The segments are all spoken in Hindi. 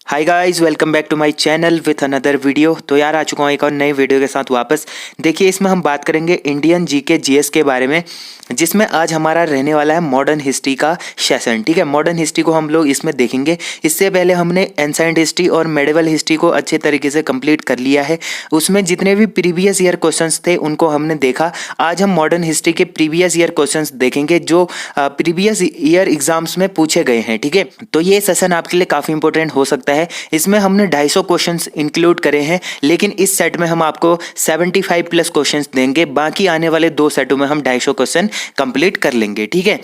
Hi guys, welcome back to my channel with another video. तो यार आ चुका हूँ एक और नई वीडियो के साथ वापस। देखिए, इसमें हम बात करेंगे इंडियन जीके जीएस के बारे में, जिसमें आज हमारा रहने वाला है मॉडर्न हिस्ट्री का सेशन। ठीक है, मॉडर्न हिस्ट्री को हम लोग इसमें देखेंगे। इससे पहले हमने एंसेंट हिस्ट्री और मेडिवल हिस्ट्री को अच्छे तरीके से कंप्लीट कर लिया है। उसमें जितने भी प्रीवियस ईयर क्वेश्चंस थे उनको हमने देखा। आज हम मॉडर्न हिस्ट्री के प्रीवियस ईयर क्वेश्चंस देखेंगे जो प्रीवियस ईयर एग्जाम्स में पूछे गए हैं। ठीक है, तो ये सेशन आपके लिए काफ़ी इंपॉर्टेंट हो सकता है। इसमें हमने 250 क्वेश्चंस इंक्लूड करे हैं, लेकिन इस सेट में हम आपको 75 प्लस क्वेश्चंस देंगे। बाकी आने वाले 2 सेटों में हम 250 क्वेश्चन कंप्लीट कर लेंगे। ठीक है,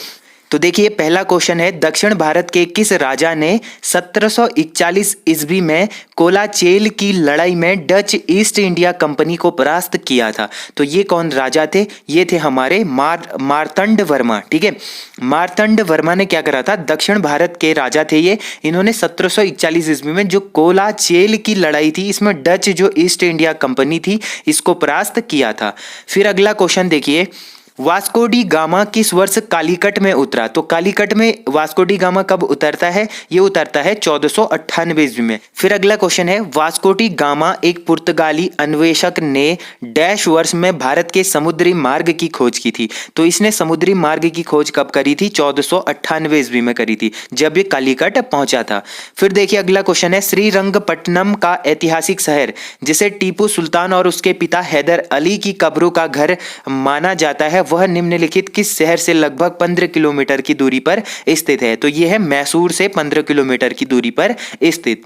तो देखिए पहला क्वेश्चन है, दक्षिण भारत के किस राजा ने 1741 ईस्वी में कोलाचेल की लड़ाई में डच ईस्ट इंडिया कंपनी को परास्त किया था? तो ये कौन राजा थे? ये थे हमारे मार्तंड वर्मा। ठीक है, मार्तंड वर्मा ने क्या करा था? दक्षिण भारत के राजा थे ये। इन्होंने 1741 ईस्वी में जो कोलाचेल की लड़ाई थी, इसमें डच जो ईस्ट इंडिया कंपनी थी इसको परास्त किया था। फिर अगला क्वेश्चन देखिए, वास्को डी गामा किस वर्ष कालीकट में उतरा? तो कालीकट में वास्को डी गामा कब उतरता है? ये उतरता है 1498 ईस्वी में। फिर अगला क्वेश्चन है, वास्को डी गामा एक पुर्तगाली अन्वेषक ने डैश वर्ष में भारत के समुद्री मार्ग की खोज की थी? तो इसने समुद्री मार्ग की खोज कब करी थी? 1498 ईस्वी में करी थी, जब ये कालीकट पहुंचा था। फिर देखिए अगला क्वेश्चन है, श्रीरंगपट्टनम का ऐतिहासिक शहर जिसे टीपू सुल्तान और उसके पिता हैदर अली की कब्रों का घर माना जाता है, वह निम्नलिखित किस शहर से लगभग 15 किलोमीटर की दूरी पर स्थित है? तो यह है मैसूर से 15 किलोमीटर की दूरी पर स्थित।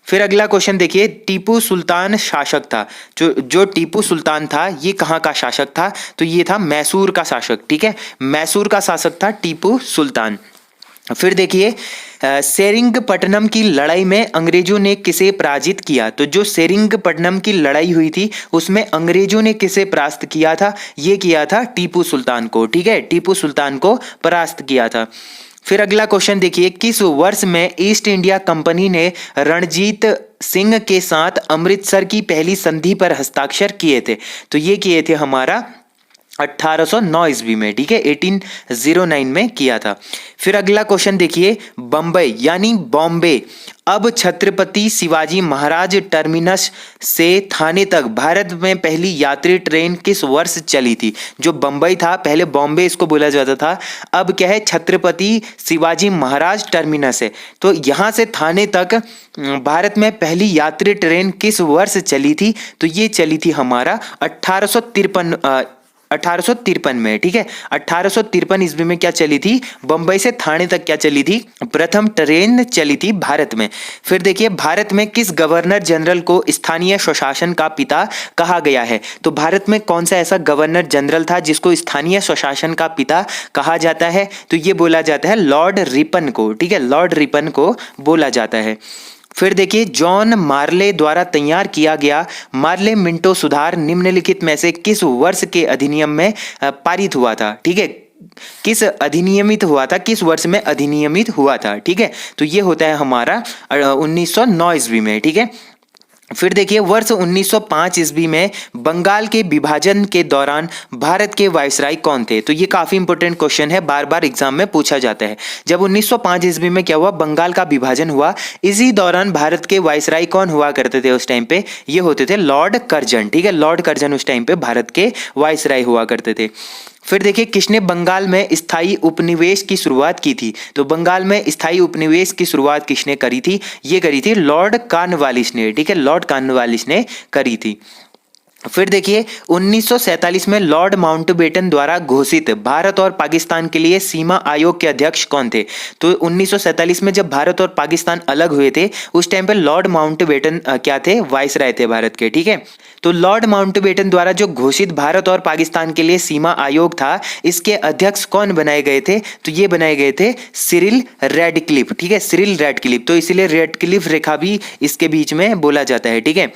फिर अगला क्वेश्चन देखिए, टीपू सुल्तान शासक था, जो टीपू सुल्तान था ये कहाँ का शासक था? तो ये था मैसूर का शासक। ठीक है, मैसूर का शासक था टीपू सुल्तान। फिर देखिए, सेरिंगपट्टनम की लड़ाई में अंग्रेजों ने किसे पराजित किया? तो जो सेरिंगपट्टनम की लड़ाई हुई थी उसमें अंग्रेजों ने किसे परास्त किया था? ये किया था टीपू सुल्तान को। ठीक है, टीपू सुल्तान को परास्त किया था। फिर अगला क्वेश्चन देखिए, किस वर्ष में ईस्ट इंडिया कंपनी ने रणजीत सिंह के साथ अमृतसर की पहली संधि पर हस्ताक्षर किए थे? तो ये किए थे हमारा 1809 ईस्वी में। ठीक है, 1809 में किया था। फिर अगला क्वेश्चन देखिए, बम्बई यानी बॉम्बे अब छत्रपति शिवाजी महाराज टर्मिनस से थाने तक भारत में पहली यात्री ट्रेन किस वर्ष चली थी? जो बम्बई था पहले बॉम्बे इसको बोला जाता था, अब क्या है? छत्रपति शिवाजी महाराज टर्मिनस है। तो यहाँ से थाने तक भारत में पहली यात्री ट्रेन किस वर्ष चली थी? तो ये चली थी हमारा 1853 में। ठीक है, 1853 ईस्वी में क्या चली थी? बंबई से थाने तक क्या चली थी? प्रथम ट्रेन चली थी भारत में। फिर देखिए, भारत में किस गवर्नर जनरल को स्थानीय स्वशासन का पिता कहा गया है? तो भारत में कौन सा ऐसा गवर्नर जनरल था जिसको स्थानीय स्वशासन का पिता कहा जाता है? तो ये बोला जाता है लॉर्ड रिपन को। ठीक है, लॉर्ड रिपन को बोला जाता है। फिर देखिए, जॉन मार्ले द्वारा तैयार किया गया मार्ले मिंटो सुधार निम्नलिखित में से किस वर्ष के अधिनियम में पारित हुआ था? ठीक है, किस अधिनियमित हुआ था, किस वर्ष में अधिनियमित हुआ था? ठीक है, तो ये होता है हमारा 1909 ईस्वी में। ठीक है, फिर देखिए, वर्ष 1905 ईस्वी में बंगाल के विभाजन के दौरान भारत के वायसराय कौन थे? तो ये काफी इंपॉर्टेंट क्वेश्चन है, बार बार एग्जाम में पूछा जाता है। जब 1905 ईस्वी में क्या हुआ? बंगाल का विभाजन हुआ। इसी दौरान भारत के वायसराय कौन हुआ करते थे उस टाइम पे? ये होते थे लॉर्ड कर्जन। ठीक है, लॉर्ड कर्जन उस टाइम पे भारत के वायसराय हुआ करते थे। फिर देखिए, किसने बंगाल में स्थायी उपनिवेश की शुरुआत की थी? तो बंगाल में स्थायी उपनिवेश की शुरुआत किसने करी थी? ये करी थी लॉर्ड कॉर्नवालिस ने। ठीक है, लॉर्ड कॉर्नवालिस ने करी थी। फिर देखिए, 1947 में लॉर्ड माउंटबेटन द्वारा घोषित भारत और पाकिस्तान के लिए सीमा आयोग के अध्यक्ष कौन थे? तो 1947 में जब भारत और पाकिस्तान अलग हुए थे उस टाइम पे लॉर्ड माउंटबेटन क्या थे? वाइसराय थे भारत के। ठीक है, तो लॉर्ड माउंटबेटन द्वारा जो घोषित भारत और पाकिस्तान के लिए सीमा आयोग था, इसके अध्यक्ष कौन बनाए गए थे? तो ये बनाए गए थे सिरिल रेडक्लिफ। ठीक है, सिरिल रेडक्लिफ, तो इसीलिए रेडक्लिफ रेखा भी इसके बीच में बोला जाता है। ठीक है,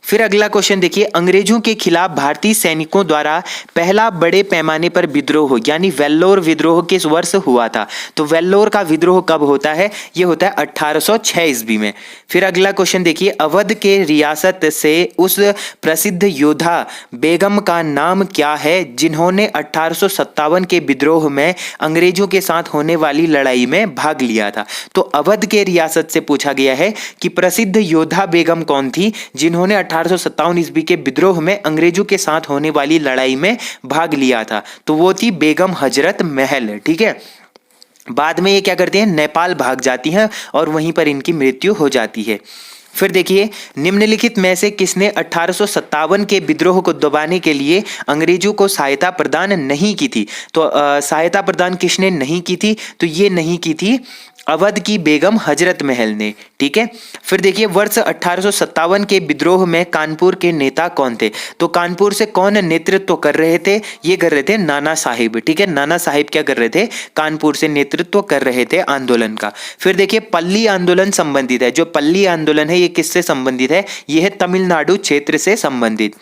फिर अगला क्वेश्चन देखिए, अंग्रेजों के खिलाफ भारतीय सैनिकों द्वारा पहला बड़े पैमाने पर विद्रोह यानी वेल्लोर विद्रोह किस वर्ष हुआ था? तो वेल्लोर का विद्रोह कब होता है? ये होता है 1806 ईस्वी में। फिर अगला क्वेश्चन देखिए, अवध के रियासत से उस प्रसिद्ध योद्धा बेगम का नाम क्या है जिन्होंने 1857 के विद्रोह में अंग्रेजों के साथ होने वाली लड़ाई में भाग लिया था? तो अवध के रियासत से पूछा गया है कि प्रसिद्ध योद्धा बेगम कौन थी जिन्होंने 1857 ईस्वी के विद्रोह में अंग्रेजों के साथ होने वाली लड़ाई में भाग लिया था? तो वो थी बेगम हजरत महल। ठीक है, बाद में ये क्या करती हैं, नेपाल भाग जाती हैं और वहीं पर इनकी मृत्यु हो जाती है। फिर देखिए, निम्नलिखित में से किसने 1857 के विद्रोह को दबाने के लिए अंग्रेजों को सहायता प्रदान नहीं की थी? तो सहायता प्रदान किसने नहीं की थी? तो ये नहीं की थी अवध की बेगम हजरत महल ने। ठीक है, फिर देखिए, वर्ष 1857 के विद्रोह में कानपुर के नेता कौन थे? तो कानपुर से कौन नेतृत्व कर रहे थे? ये कर रहे थे नाना साहिब। ठीक है, नाना साहिब क्या कर रहे थे? कानपुर से नेतृत्व कर रहे थे आंदोलन का। फिर देखिए, पल्ली आंदोलन संबंधित है। जो पल्ली आंदोलन है ये किससे संबंधित है? ये है तमिलनाडु क्षेत्र से संबंधित।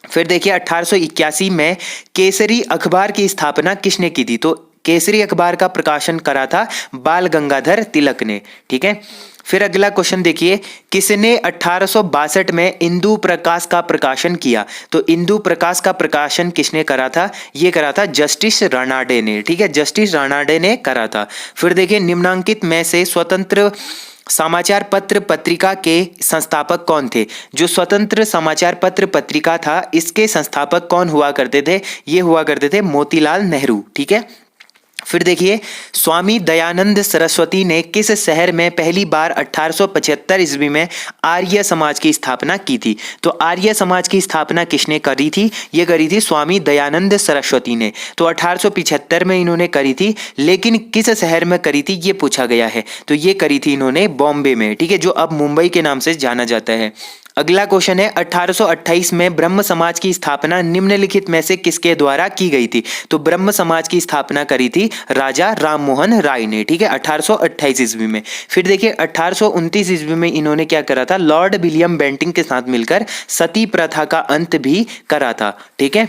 फिर देखिए, 1881 में केसरी अखबार की स्थापना किसने की थी? तो केसरी अखबार का प्रकाशन करा था बाल गंगाधर तिलक ने। ठीक है, फिर अगला क्वेश्चन देखिए, किसने 1862 में इंदु प्रकाश का प्रकाशन किया? तो इंदु प्रकाश का प्रकाशन किसने करा था? ये करा था जस्टिस रानाडे ने। ठीक है, जस्टिस रानाडे ने करा था। फिर देखिए, निम्नांकित में से स्वतंत्र समाचार पत्र पत्रिका के संस्थापक कौन थे? जो स्वतंत्र समाचार पत्र पत्रिका था इसके संस्थापक कौन हुआ करते थे? ये हुआ करते थे मोतीलाल नेहरू। ठीक है, फिर देखिए, स्वामी दयानंद सरस्वती ने किस शहर में पहली बार 1875 ईस्वी में आर्य समाज की स्थापना की थी? तो आर्य समाज की स्थापना किसने करी थी? ये करी थी स्वामी दयानंद सरस्वती ने। तो 1875 में इन्होंने करी थी, लेकिन किस शहर में करी थी ये पूछा गया है। तो ये करी थी इन्होंने बॉम्बे में। ठीक है, जो अब मुंबई के नाम से जाना जाता है। अगला क्वेश्चन है, 1828 में ब्रह्म समाज की स्थापना निम्नलिखित में से किसके द्वारा की गई थी? तो ब्रह्म समाज की स्थापना करी थी राजा राममोहन राय ने। ठीक है, 1828 ईस्वी में। फिर देखिए, 1829 ईस्वी में इन्होंने क्या करा था? लॉर्ड विलियम बेंटिंग के साथ मिलकर सती प्रथा का अंत भी करा था। ठीक है,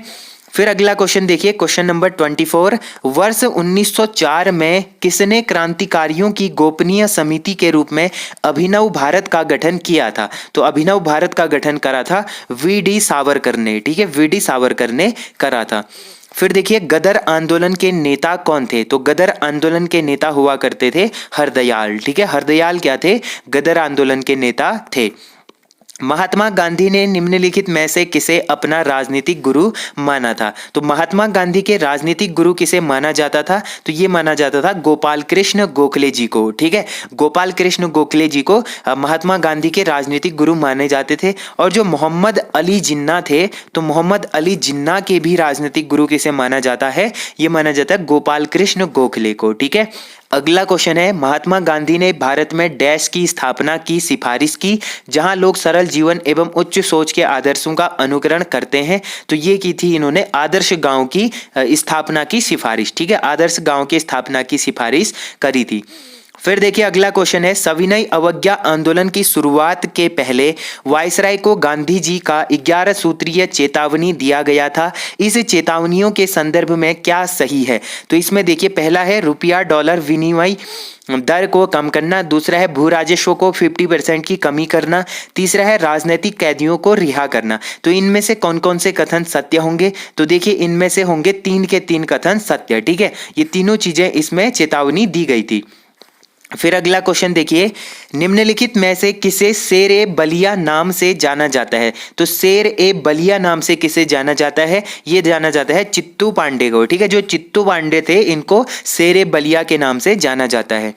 फिर अगला क्वेश्चन देखिए, क्वेश्चन नंबर 24, वर्ष 1904 में किसने क्रांतिकारियों की गोपनीय समिति के रूप में अभिनव भारत का गठन किया था? तो अभिनव भारत का गठन करा था वी.डी. सावरकर ने। ठीक है, वी.डी. सावरकर ने करा था। फिर देखिए, गदर आंदोलन के नेता कौन थे? तो गदर आंदोलन के नेता हुआ करते थे हरदयाल। ठीक है, हरदयाल क्या थे? गदर आंदोलन के नेता थे। महात्मा गांधी ने निम्नलिखित में से किसे अपना राजनीतिक गुरु माना था? तो महात्मा गांधी के राजनीतिक गुरु किसे माना जाता था? तो ये माना जाता था गोपाल कृष्ण गोखले जी को। ठीक है, गोपाल कृष्ण गोखले जी को महात्मा गांधी के राजनीतिक गुरु माने जाते थे। और जो मोहम्मद अली जिन्ना थे, तो मोहम्मद अली जिन्ना के भी राजनीतिक गुरु किसे माना जाता है? ये माना जाता है गोपाल कृष्ण गोखले को। ठीक है, अगला क्वेश्चन है, महात्मा गांधी ने भारत में डैश की स्थापना की सिफारिश की जहां लोग सरल जीवन एवं उच्च सोच के आदर्शों का अनुकरण करते हैं? तो ये की थी इन्होंने आदर्श गांव की स्थापना की सिफारिश। ठीक है, आदर्श गांव की स्थापना की सिफारिश करी थी। फिर देखिए, अगला क्वेश्चन है, सविनय अवज्ञा आंदोलन की शुरुआत के पहले वायसराय को गांधी जी का 11 सूत्रीय चेतावनी दिया गया था। इस चेतावनियों के संदर्भ में क्या सही है? तो इसमें देखिए, पहला है रुपया डॉलर विनिमय दर को कम करना, दूसरा है भू राजस्व को 50% की कमी करना, तीसरा है राजनीतिक कैदियों को रिहा करना। तो इनमें से कौन कौन से कथन सत्य होंगे? तो देखिए, इनमें से होंगे 3 के 3 कथन सत्य। ठीक है, ये तीनों चीजें इसमें चेतावनी दी गई थी। फिर अगला क्वेश्चन देखिए, निम्नलिखित में से किसे शेर ए बलिया नाम से जाना जाता है? तो शेर ए बलिया नाम से किसे जाना जाता है? ये जाना जाता है चित्तू पांडे को। ठीक है, जो चित्तू पांडे थे इनको शेर ए बलिया के नाम से जाना जाता है।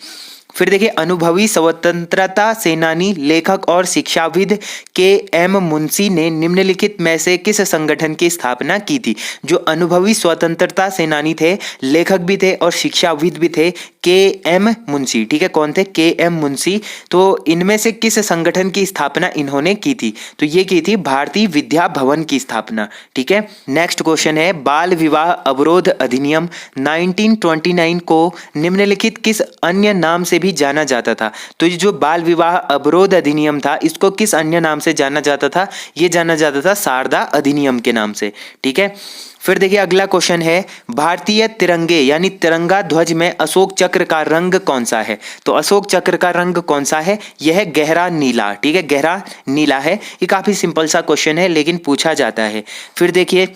फिर देखिए, अनुभवी स्वतंत्रता सेनानी लेखक और शिक्षाविद के.एम. मुंशी ने निम्नलिखित में से किस संगठन की स्थापना की थी? जो अनुभवी स्वतंत्रता सेनानी थे, लेखक भी थे और शिक्षाविद भी थे, के.एम. मुंशी। ठीक है, कौन थे? के.एम. मुंशी। तो इनमें से किस संगठन की स्थापना इन्होंने की थी? तो ये की थी भारतीय विद्या भवन की स्थापना। ठीक है, नेक्स्ट क्वेश्चन है, बाल विवाह अवरोध अधिनियम 1929 को निम्नलिखित किस अन्य नाम से भी भी जाना जाता था। तो ये जो बाल विवाह अवरोध अधिनियम था इसको किस अन्य नाम से जाना जाता था? ये जाना जाता था शारदा अधिनियम के नाम से। ठीक है, फिर देखिए अगला क्वेश्चन है, भारतीय तिरंगे यानी तिरंगा ध्वज में अशोक चक्र का रंग कौन सा है? तो अशोक चक्र का रंग कौन सा है? यह है गहरा नीला। ठीक है, गहरा नीला है। ये काफी सिंपल सा क्वेश्चन है लेकिन पूछा जाता है। फिर देखिए,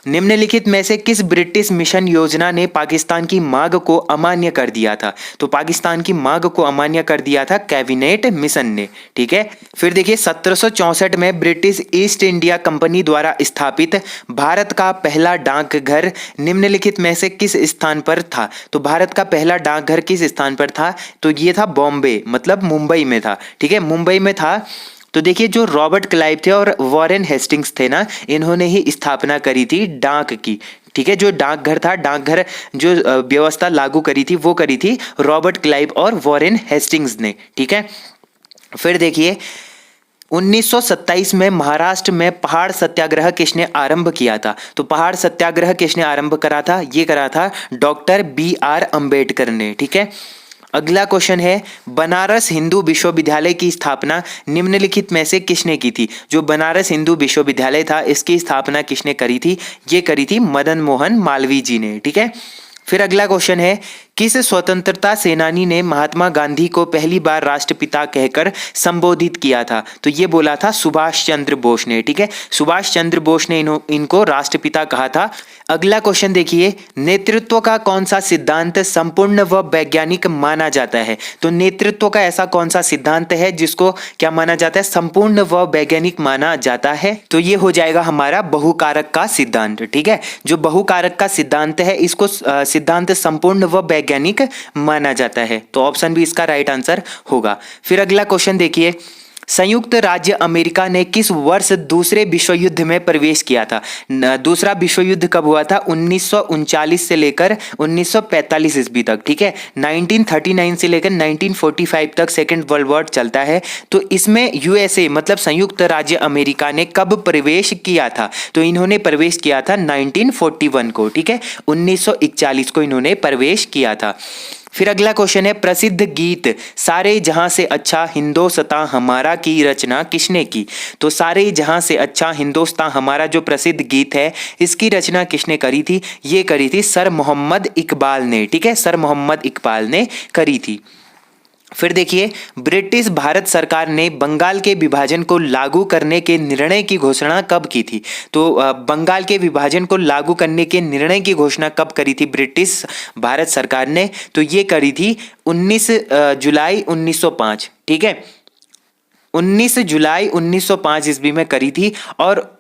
निम्नलिखित में से किस ब्रिटिश मिशन योजना ने पाकिस्तान की मांग को अमान्य कर दिया था? तो पाकिस्तान की मांग को अमान्य कर दिया था कैबिनेट मिशन ने। ठीक है, फिर देखिए 1764 में ब्रिटिश ईस्ट इंडिया कंपनी द्वारा स्थापित भारत का पहला डाकघर निम्नलिखित में से किस स्थान पर था? तो भारत का पहला डाकघर किस स्थान पर था? तो ये था बॉम्बे, मतलब मुंबई में था। ठीक है, मुंबई में था। तो देखिए जो रॉबर्ट क्लाइव थे और वॉरेन हेस्टिंग्स थे ना, इन्होंने ही स्थापना करी थी डाक की। ठीक है, जो डाकघर था, डाकघर जो व्यवस्था लागू करी थी वो करी थी रॉबर्ट क्लाइव और वॉरेन हेस्टिंग्स ने। ठीक है, फिर देखिए 1927 में महाराष्ट्र में पहाड़ सत्याग्रह किसने आरंभ किया था? तो पहाड़ सत्याग्रह किसने आरंभ करा था? ये करा था डॉक्टर BR अम्बेडकर ने। ठीक है, अगला क्वेश्चन है, बनारस हिंदू विश्वविद्यालय की स्थापना निम्नलिखित में से किसने की थी? जो बनारस हिंदू विश्वविद्यालय था इसकी स्थापना किसने करी थी? ये करी थी मदन मोहन मालवीय जी ने। ठीक है, फिर अगला क्वेश्चन है, किस स्वतंत्रता सेनानी ने महात्मा गांधी को पहली बार राष्ट्रपिता कहकर संबोधित किया था? तो ये बोला था सुभाष चंद्र बोस ने। ठीक है, सुभाष चंद्र बोस ने इनको राष्ट्रपिता कहा था। अगला क्वेश्चन देखिए, नेतृत्व का कौन सा सिद्धांत संपूर्ण व वैज्ञानिक माना जाता है? तो नेतृत्व का ऐसा कौन सा सिद्धांत है जिसको क्या माना जाता है? संपूर्ण व वैज्ञानिक माना जाता है। तो ये हो जाएगा हमारा बहुकारक का सिद्धांत। ठीक है, जो बहुकारक का सिद्धांत है इसको सिद्धांत संपूर्ण व वैज्ञानिक माना जाता है। तो ऑप्शन भी इसका राइट आंसर होगा। फिर अगला क्वेश्चन देखिए, संयुक्त राज्य अमेरिका ने किस वर्ष दूसरे विश्व युद्ध में प्रवेश किया था? दूसरा विश्व युद्ध कब हुआ था? 1939 से लेकर 1945 ईस्वी तक। ठीक है, 1939 से लेकर 1945 तक सेकेंड वर्ल्ड वॉर चलता है। तो इसमें USA मतलब संयुक्त राज्य अमेरिका ने कब प्रवेश किया था? तो इन्होंने प्रवेश किया था 1941 को। ठीक है, 1941 को इन्होंने प्रवेश किया था। फिर अगला क्वेश्चन है, प्रसिद्ध गीत सारे जहां से अच्छा हिंदोस्तां हमारा की रचना किसने की? तो सारे जहां से अच्छा हिंदोस्तां हमारा जो प्रसिद्ध गीत है इसकी रचना किसने करी थी? ये करी थी सर मोहम्मद इकबाल ने। ठीक है, सर मोहम्मद इकबाल ने करी थी। फिर देखिए, ब्रिटिश भारत सरकार ने बंगाल के विभाजन को लागू करने के निर्णय की घोषणा कब की थी? तो बंगाल के विभाजन को लागू करने के निर्णय की घोषणा कब करी थी ब्रिटिश भारत सरकार ने? तो ये करी थी 19 जुलाई 1905। ठीक है, 19 जुलाई 1905 ईस्वी में करी थी। और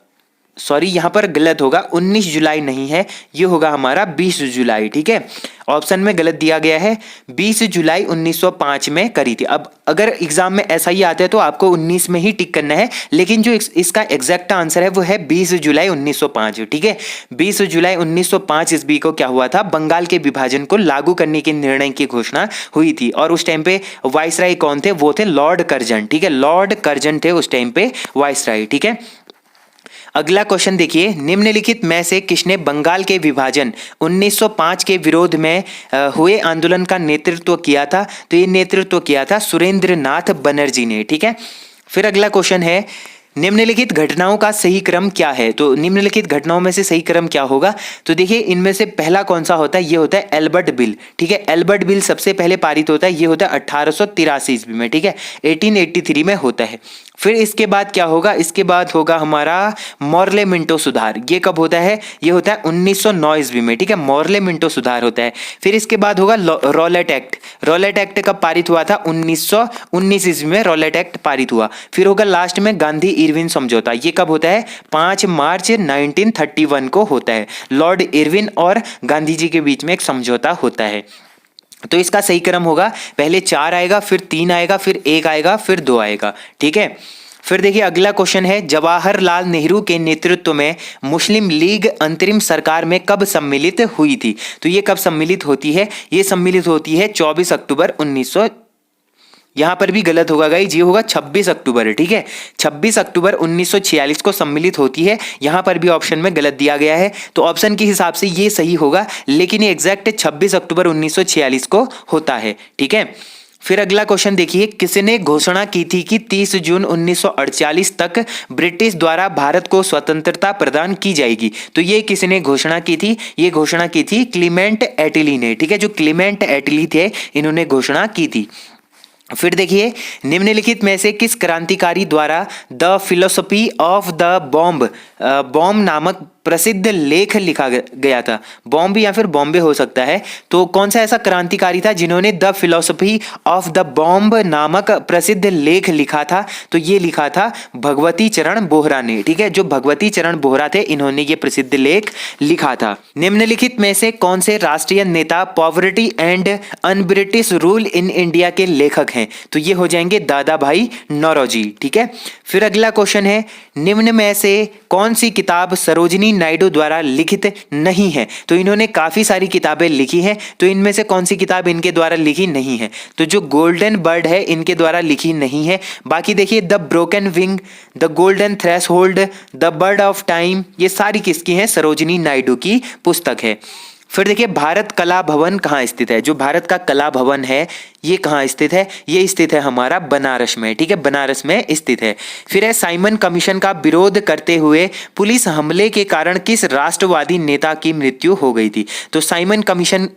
सॉरी, यहाँ पर गलत होगा, 19 जुलाई नहीं है, ये होगा हमारा 20 जुलाई। ठीक है, ऑप्शन में गलत दिया गया है, 20 जुलाई 1905 में करी थी। अब अगर एग्जाम में ऐसा ही आता है तो आपको 19 में ही टिक करना है, लेकिन जो इसका एग्जैक्ट आंसर है वो है 20 जुलाई 1905। ठीक है, 20 जुलाई 1905 ईस्वी को क्या हुआ था? बंगाल के विभाजन को लागू करने के निर्णय की घोषणा हुई थी। और उस टाइम पे वाइसराय कौन थे? वो थे लॉर्ड कर्जन। ठीक है, लॉर्ड कर्जन थे उस टाइम पे वाइसराय। ठीक है, अगला क्वेश्चन देखिए, निम्नलिखित में से किसने बंगाल के विभाजन 1905 के विरोध में हुए आंदोलन का नेतृत्व किया था? तो ये नेतृत्व किया था सुरेंद्र नाथ बनर्जी ने। ठीक है, फिर अगला क्वेश्चन है, निम्नलिखित घटनाओं का सही क्रम क्या है? तो निम्नलिखित घटनाओं में से सही क्रम क्या होगा? तो देखिए इनमें से पहला कौन सा होता है? ये होता है एल्बर्ट बिल। ठीक है, एल्बर्ट बिल सबसे पहले पारित होता है, ये होता है 1883 ईस्वी में। ठीक है, 1883 में होता है। फिर इसके बाद क्या होगा? इसके बाद होगा हमारा मॉर्ले मिंटो सुधार। ये कब होता है? ये होता है 1909 ईस्वी में। ठीक है, मॉर्ले मिंटो सुधार होता है। फिर इसके बाद होगा रॉलेट एक्ट। रॉलेट एक्ट कब पारित हुआ था? 1919 ईस्वी में रॉलेट एक्ट पारित हुआ। फिर होगा लास्ट में गांधी इरविन समझौता। ये कब होता है? 5 मार्च 1931 को होता है। लॉर्ड इरविन और गांधी जी के बीच में एक समझौता होता है। तो इसका सही क्रम होगा, पहले 4 आएगा, फिर 3 आएगा, फिर 1 आएगा, फिर 2 आएगा। ठीक है, फिर देखिए अगला क्वेश्चन है, जवाहरलाल नेहरू के नेतृत्व में मुस्लिम लीग अंतरिम सरकार में कब सम्मिलित हुई थी? तो ये कब सम्मिलित होती है? ये सम्मिलित होती है 24 अक्टूबर 1900, यहां पर भी गलत होगा गाइस, ये होगा 26 अक्टूबर। ठीक है, 26 अक्टूबर 1946 को सम्मिलित होती है। यहां पर भी ऑप्शन में गलत दिया गया है, तो ऑप्शन के हिसाब से ये सही होगा, लेकिन ये एग्जैक्ट 26 अक्टूबर 1946 को होता है। ठीक है, फिर अगला क्वेश्चन देखिए, किसने घोषणा की थी कि 30 जून 1948 तक ब्रिटिश द्वारा भारत को स्वतंत्रता प्रदान की जाएगी? तो ये किसने घोषणा की थी? ये घोषणा की थी क्लीमेंट एटली ने, ठीक है, जो क्लीमेंट एटली थे इन्होंने घोषणा की थी। फिर देखिए, निम्नलिखित में से किस क्रांतिकारी द्वारा the philosophy of the bomb नामक प्रसिद्ध लेख लिखा गया था? बॉम्ब या फिर बॉम्बे हो सकता है। तो कौन सा ऐसा क्रांतिकारी था जिन्होंने the philosophy of the bomb नामक प्रसिद्ध लेख लिखा था? तो ये लिखा था भगवती चरण बोहरा ने, ठीक है, जो भगवती चरण बोहरा थे इन्होंने ये प्रसिद्ध लेख लिखा था। निम्नलिखित में से कौन से राष्ट्रीय नेता poverty and un British rule in India के लेखक हैं? तो ये हो जाएंगे दादा भाई नौरोजी, ठीक है। फिर अगला क्वेश्चन है, निम्न में से कौन सी किताब सरोजिनी नायडू द्वारा लिखित नहीं है? तो इन्होंने काफी सारी किताबें लिखी हैं, तो इनमें से कौन सी किताब इनके द्वारा लिखी नहीं है? तो जो गोल्डन बर्ड है इनके द्वारा लिखी नहीं है। बाकी देखिए, the broken wing, the golden threshold, the bird of time, ये सारी किसकी हैं? सरोजिनी नायडू की पुस्तक है। फिर देखिए, भारत कला भवन कहाँ स्थित है? जो भारत का कला भवन है ये कहाँ स्थित है? ये स्थित है हमारा बनारस में, ठीक है, बनारस में स्थित है। फिर है, साइमन कमीशन का विरोध करते हुए पुलिस हमले के कारण किस राष्ट्रवादी नेता की मृत्यु हो गई थी? तो साइमन कमीशन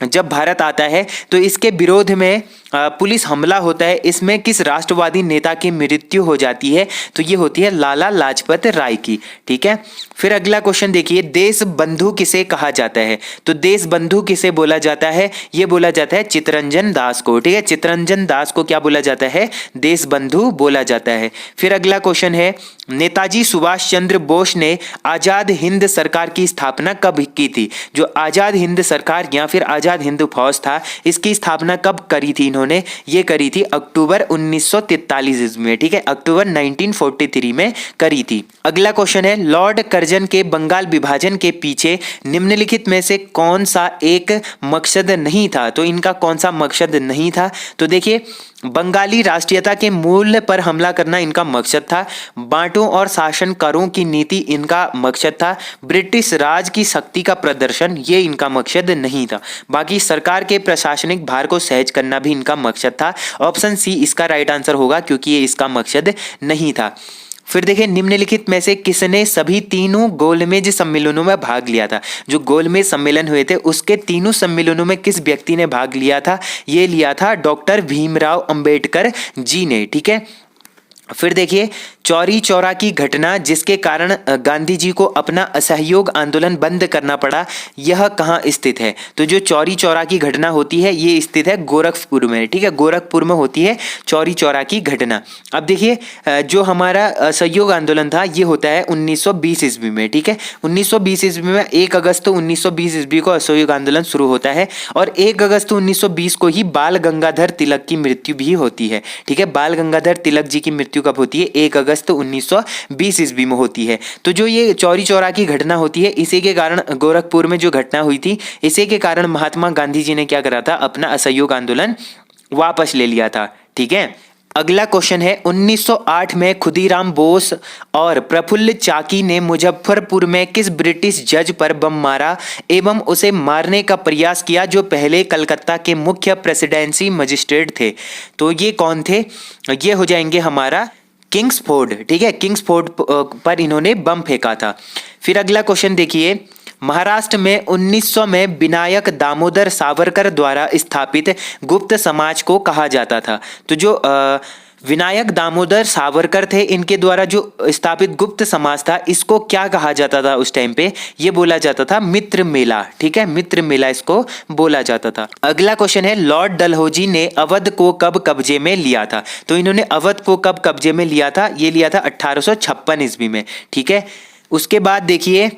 जब भारत आता है तो इसके विरोध में पुलिस हमला होता है, इसमें किस राष्ट्रवादी नेता की मृत्यु हो जाती है? तो ये होती है लाला लाजपत राय की, ठीक है। फिर अगला क्वेश्चन देखिए, देश बंधु किसे कहा जाता है? तो देश बंधु किसे बोला जाता है? ये बोला जाता है चित्तरंजन दास को, ठीक है, चित्तरंजन दास को क्या बोला जाता है? देश बंधु बोला जाता है। फिर अगला क्वेश्चन है, नेताजी सुभाष चंद्र बोस ने आजाद हिंद सरकार की स्थापना कब की थी? जो आजाद हिंद सरकार या फिर आजाद हिंद फौज था, इसकी स्थापना कब करी थी इन्होंने? ये करी थी अक्टूबर 1943 ईस्वी में, ठीक है, अक्टूबर 1943 में करी थी। अगला क्वेश्चन है, लॉर्ड कर्जन के बंगाल विभाजन के पीछे निम्नलिखित में से कौन सा एक मकसद नहीं था? तो इनका कौन सा मकसद नहीं था? तो देखिए, बंगाली राष्ट्रीयता के मूल्य पर हमला करना इनका मकसद था, बांटों और शासनकारों की नीति इनका मकसद था, ब्रिटिश राज की शक्ति का प्रदर्शन ये इनका मकसद नहीं था, बाकी सरकार के प्रशासनिक भार को सहज करना भी इनका मकसद था। ऑप्शन सी इसका राइट आंसर होगा क्योंकि ये इसका मकसद नहीं था। फिर देखिए, निम्नलिखित में से किसने सभी तीनों गोलमेज सम्मेलनों में भाग लिया था? जो गोलमेज सम्मेलन हुए थे उसके तीनों सम्मेलनों में किस व्यक्ति ने भाग लिया था? ये लिया था डॉक्टर भीमराव अंबेडकर जी ने, ठीक है। फिर देखिए, चौरी चौरा की घटना जिसके कारण गांधी जी को अपना असहयोग आंदोलन बंद करना पड़ा, यह कहाँ स्थित है? तो जो चौरी चौरा की घटना होती है ये स्थित है गोरखपुर में, ठीक है, गोरखपुर में होती है चौरी चौरा की घटना। अब देखिए, जो हमारा असहयोग आंदोलन था ये होता है 1920 ईस्वी में, ठीक है, 1920 ईस्वी में 1 अगस्त 1920 ईस्वी को असहयोग आंदोलन शुरू होता है और 1 अगस्त 1920 को ही बाल गंगाधर तिलक की मृत्यु भी होती है, ठीक है। बाल गंगाधर तिलक जी की मृत्यु कब होती है? 1 अगस्त 1920 ईस्वी में होती है। तो जो ये चौरी चौरा की घटना होती है इसी के कारण, गोरखपुर में जो घटना हुई थी इसी के कारण महात्मा गांधी जी ने क्या करा था? अपना असहयोग आंदोलन वापस ले लिया था, ठीक है। अगला क्वेश्चन है, 1908 में खुदीराम बोस और प्रफुल्ल चाकी ने मुजफ्फरपुर में किस ब्रिटिश जज पर बम मारा एवं उसे मारने का प्रयास किया जो पहले कलकत्ता के मुख्य प्रेसिडेंसी मजिस्ट्रेट थे? तो ये कौन थे? ये हो जाएंगे हमारा किंग्सफोर्ड, ठीक है, किंग्सफोर्ड पर इन्होंने बम फेंका था। फिर अगला क्वेश्चन देखिए, महाराष्ट्र में 1900 में विनायक दामोदर सावरकर द्वारा स्थापित गुप्त समाज को कहा जाता था? तो जो विनायक दामोदर सावरकर थे इनके द्वारा जो स्थापित गुप्त समाज था इसको क्या कहा जाता था उस टाइम पे? ये बोला जाता था मित्र मेला, ठीक है, मित्र मेला इसको बोला जाता था। अगला क्वेश्चन है, लॉर्ड डलहौजी ने अवध को कब कब्जे में लिया था? तो इन्होंने अवध को कब कब्जे में लिया था? ये लिया था 1856 ईस्वी में, ठीक है। उसके बाद देखिए,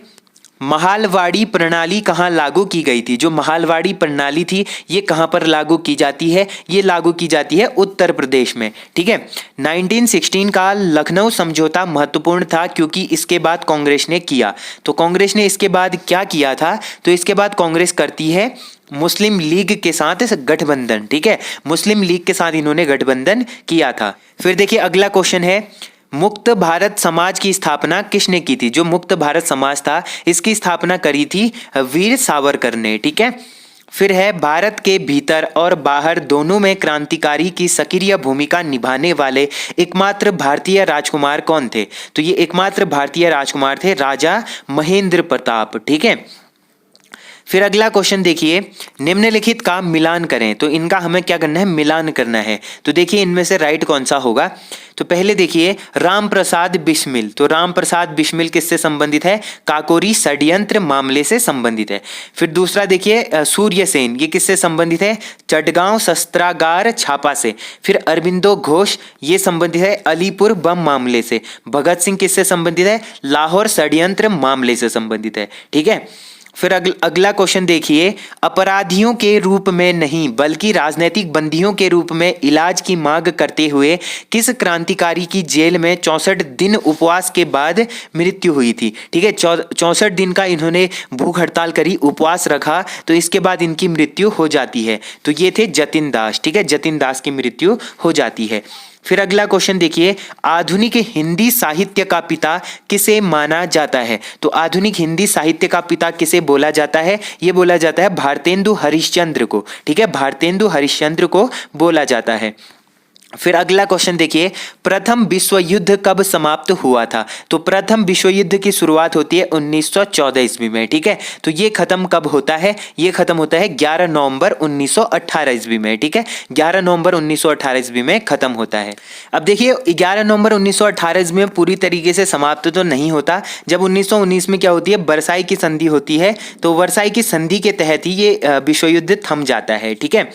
महालवाड़ी प्रणाली कहाँ लागू की गई थी? जो महालवाड़ी प्रणाली थी ये कहाँ पर लागू की जाती है? ये लागू की जाती है उत्तर प्रदेश में, ठीक है। 1916 का लखनऊ समझौता महत्वपूर्ण था क्योंकि इसके बाद कांग्रेस ने किया। तो कांग्रेस ने इसके बाद क्या किया था? तो इसके बाद कांग्रेस करती है मुस्लिम लीग के साथ गठबंधन, ठीक है, मुस्लिम लीग के साथ इन्होंने गठबंधन किया था। फिर देखिए, अगला क्वेश्चन है, मुक्त भारत समाज की स्थापना किसने की थी? जो मुक्त भारत समाज था इसकी स्थापना करी थी वीर सावरकर ने, ठीक है। फिर है भारत के भीतर और बाहर दोनों में क्रांतिकारी की सक्रिय भूमिका निभाने वाले एकमात्र भारतीय राजकुमार कौन थे? तो ये एकमात्र भारतीय राजकुमार थे राजा महेंद्र प्रताप। ठीक है, फिर अगला क्वेश्चन देखिए, निम्नलिखित का मिलान करें। तो इनका हमें क्या करना है? मिलान करना है। तो देखिए इनमें से राइट कौन सा होगा? तो पहले देखिए राम प्रसाद बिस्मिल। तो राम प्रसाद बिस्मिल किससे संबंधित है? काकोरी षड्यंत्र मामले से संबंधित है। फिर दूसरा देखिए सूर्य सेन, ये किससे संबंधित है? चटगांव शस्त्रागार छापा से। फिर अरविंदो घोष, ये संबंधित है अलीपुर बम मामले से। भगत सिंह किससे संबंधित है? लाहौर षड्यंत्र मामले से संबंधित है। ठीक है, फिर अगला क्वेश्चन देखिए, अपराधियों के रूप में नहीं बल्कि राजनीतिक बंदियों के रूप में इलाज की मांग करते हुए किस क्रांतिकारी की जेल में 64 दिन उपवास के बाद मृत्यु हुई थी? ठीक है, 64 दिन का इन्होंने भूख हड़ताल करी, उपवास रखा, तो इसके बाद इनकी मृत्यु हो जाती है। तो ये थे जतिन दास। ठीक है, जतिन दास की मृत्यु हो जाती है। फिर अगला क्वेश्चन देखिए, आधुनिक हिंदी साहित्य का पिता किसे माना जाता है? तो आधुनिक हिंदी साहित्य का पिता किसे बोला जाता है? ये बोला जाता है भारतेंदु हरिश्चंद्र को। ठीक है, भारतेंदु हरिश्चंद्र को बोला जाता है। फिर अगला क्वेश्चन देखिए, प्रथम विश्व युद्ध कब समाप्त हुआ था? तो प्रथम विश्व युद्ध की शुरुआत होती है 1914 ईस्वी में। ठीक है, तो ये खत्म कब होता है? ये खत्म होता है 11 नवंबर 1918 ईस्वी में। ठीक है, 11 नवंबर 1918 ईस्वी में खत्म होता है। अब देखिए 11 नवंबर 1918 ईस्वी में पूरी तरीके से समाप्त तो नहीं होता। जब 1919 में क्या होती है? वर्साई की संधि होती है, तो वर्साई की संधि के तहत ही ये विश्व युद्ध थम जाता है। ठीक है,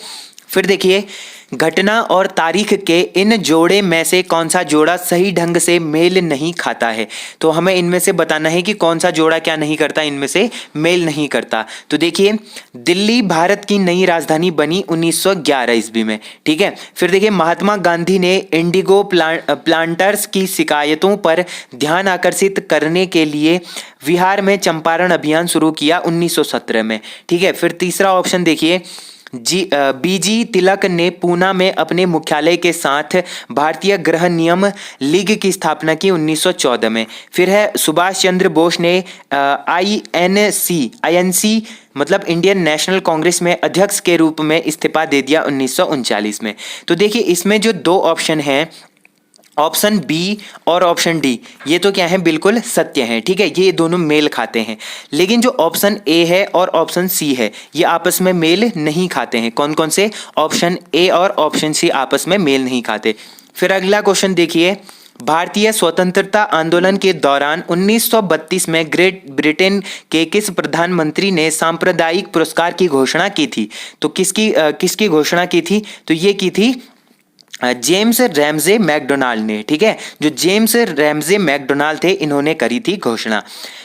फिर देखिए, घटना और तारीख के इन जोड़े में से कौन सा जोड़ा सही ढंग से मेल नहीं खाता है? तो हमें इनमें से बताना है कि कौन सा जोड़ा क्या नहीं करता, इनमें से मेल नहीं करता। तो देखिए, दिल्ली भारत की नई राजधानी बनी 1911 ईस्वी में। ठीक है, फिर देखिए, महात्मा गांधी ने इंडिगो प्लांटर्स की शिकायतों पर ध्यान आकर्षित करने के लिए बिहार में चंपारण अभियान शुरू किया 1917 में। ठीक है, फिर तीसरा ऑप्शन देखिए, बीजी तिलक ने पूना में अपने मुख्यालय के साथ भारतीय गृह नियम लीग की स्थापना की 1914 में। फिर है सुभाष चंद्र बोस ने आईएनसी मतलब इंडियन नेशनल कांग्रेस में अध्यक्ष के रूप में इस्तीफा दे दिया 1939 में। तो देखिए इसमें जो दो ऑप्शन हैं, ऑप्शन बी और ऑप्शन डी, ये तो क्या है? बिल्कुल सत्य है। ठीक है, ये दोनों मेल खाते हैं। लेकिन जो ऑप्शन ए है और ऑप्शन सी है, ये आपस में मेल नहीं खाते हैं। कौन कौन से? ऑप्शन ए और ऑप्शन सी आपस में मेल नहीं खाते। फिर अगला क्वेश्चन देखिए, भारतीय स्वतंत्रता आंदोलन के दौरान 1932 में ग्रेट ब्रिटेन के किस प्रधानमंत्री ने सांप्रदायिक पुरस्कार की घोषणा की थी? तो किसकी घोषणा की थी? तो ये की थी जेम्स रैमजे मैकडोनाल्ड ने। ठीक है, जो जेम्स रैमजे मैकडोनाल्ड थे, इन्होंने करी थी घोषणा।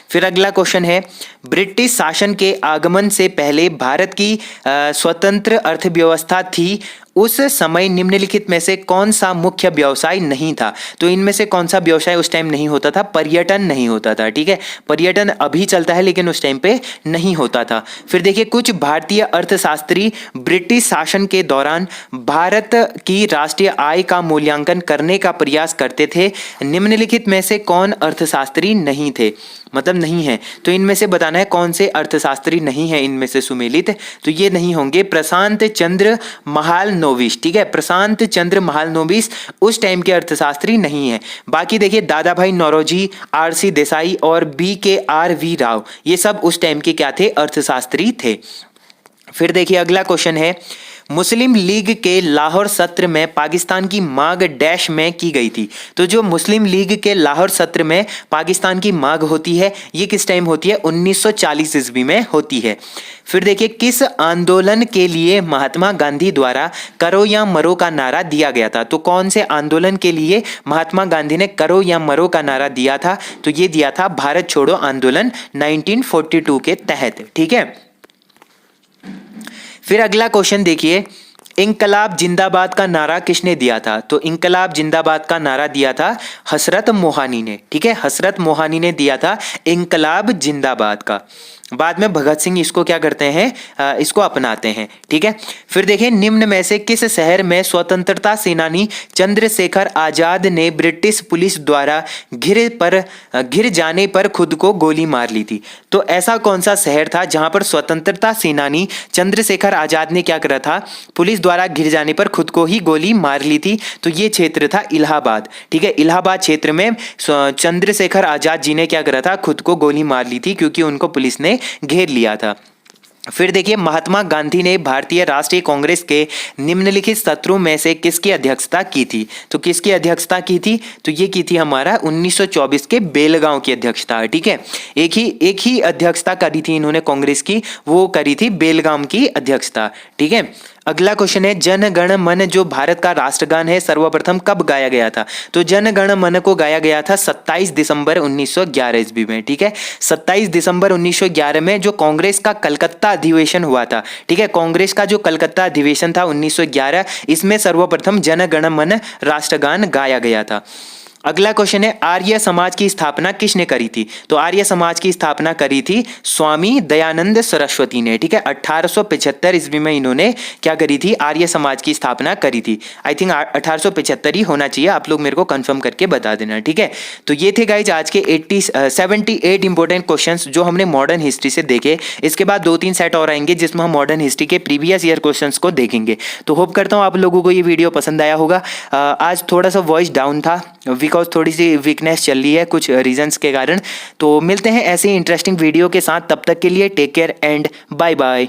फिर अगला क्वेश्चन है, ब्रिटिश शासन के आगमन से पहले भारत की स्वतंत्र अर्थव्यवस्था थी, उस समय निम्नलिखित में से कौन सा मुख्य व्यवसाय नहीं था? तो इनमें से कौन सा व्यवसाय उस टाइम नहीं होता था? पर्यटन नहीं होता था। ठीक है, पर्यटन अभी चलता है लेकिन उस टाइम पे नहीं होता था। फिर देखिए, कुछ भारतीय अर्थशास्त्री ब्रिटिश शासन के दौरान भारत की राष्ट्रीय आय का मूल्यांकन करने का प्रयास करते थे, निम्नलिखित में से कौन अर्थशास्त्री नहीं थे, मतलब नहीं है? तो इनमें से बताना है कौन से अर्थशास्त्री नहीं है इनमें से सुमेलित। तो ये नहीं होंगे प्रशांत चंद्र महालनोबिस। ठीक है, प्रशांत चंद्र महालनोबिस उस टाइम के अर्थशास्त्री नहीं है। बाकी देखिए, दादा भाई नौरोजी, आरसी देसाई और BKRV राव, ये सब उस टाइम के क्या थे? अर्थशास्त्री थे। फिर देखिए अगला क्वेश्चन है, मुस्लिम लीग के लाहौर सत्र में पाकिस्तान की मांग डैश में की गई थी। तो जो मुस्लिम लीग के लाहौर सत्र में पाकिस्तान की मांग होती है, ये किस टाइम होती है? 1940 ईस्वी में होती है। फिर देखिए, किस आंदोलन के लिए महात्मा गांधी द्वारा करो या मरो का नारा दिया गया था? तो कौन से आंदोलन के लिए महात्मा गांधी ने करो या मरो का नारा दिया था? तो ये दिया था भारत छोड़ो आंदोलन 1942 के तहत। ठीक है, फिर अगला क्वेश्चन देखिए, इंकलाब जिंदाबाद का नारा किसने दिया था? तो इंकलाब जिंदाबाद का नारा दिया था हसरत मोहानी ने। ठीक है, हसरत मोहानी ने दिया था इंकलाब जिंदाबाद का। बाद में भगत सिंह इसको क्या करते हैं, इसको अपनाते हैं। ठीक है, फिर देखिए निम्न में से किस शहर में स्वतंत्रता सेनानी चंद्रशेखर आजाद ने ब्रिटिश पुलिस द्वारा घिर जाने पर खुद को गोली मार ली थी। तो ऐसा कौन सा शहर था जहां पर स्वतंत्रता सेनानी चंद्रशेखर आजाद ने क्या करा था, पुलिस द्वारा घिर जाने पर खुद को ही गोली मार ली थी? तो ये क्षेत्र था इलाहाबाद। ठीक है, इलाहाबाद क्षेत्र में चंद्रशेखर आजाद जी ने क्या करा था, खुद को गोली मार ली थी क्योंकि उनको पुलिस ने घेर लिया था। फिर देखिए महात्मा गांधी ने भारतीय राष्ट्रीय कांग्रेस के निम्नलिखित सत्रों में से किसकी अध्यक्षता की थी? तो किसकी अध्यक्षता की थी? तो ये की थी हमारा 1924 के बेलगांव की अध्यक्षता। ठीक है, एक ही अध्यक्षता करी थी इन्होंने कांग्रेस की, वो करी थी बेलगाम की अध्यक्षता। ठीक है, अगला क्वेश्चन है जन गण मन जो भारत का राष्ट्रगान है सर्वप्रथम कब गाया गया था? तो जन गण मन को गाया गया था 27 दिसंबर 1911 ईस्वी में। ठीक है, 27 दिसंबर 1911 में जो कांग्रेस का कलकत्ता अधिवेशन हुआ था। ठीक है, कांग्रेस का जो कलकत्ता अधिवेशन था 1911, इसमें सर्वप्रथम जन गण मन राष्ट्रगान गाया गया था। अगला क्वेश्चन है आर्य समाज की स्थापना किसने करी थी? तो आर्य समाज की स्थापना करी थी स्वामी दयानंद सरस्वती ने। ठीक है, 1875 ईस्वी में इन्होंने क्या करी थी, आर्य समाज की स्थापना करी थी। आई थिंक 1875 ही होना चाहिए, आप लोग मेरे को कंफर्म करके बता देना। ठीक है, तो ये थे गाइज आज के 78 इंपॉर्टेंट क्वेश्चंस जो हमने मॉडर्न हिस्ट्री से देखे। इसके बाद 2-3 सेट और आएंगे जिसमें हम मॉडर्न हिस्ट्री के प्रीवियस ईयर क्वेश्चंस को देखेंगे। तो होप करता हूँ आप लोगों को ये वीडियो पसंद आया होगा। आज थोड़ा सा वॉइस डाउन था बिकॉज थोड़ी सी वीकनेस चल रही है कुछ रीजंस के कारण। तो मिलते हैं ऐसे ही इंटरेस्टिंग वीडियो के साथ, तब तक के लिए take care and bye bye.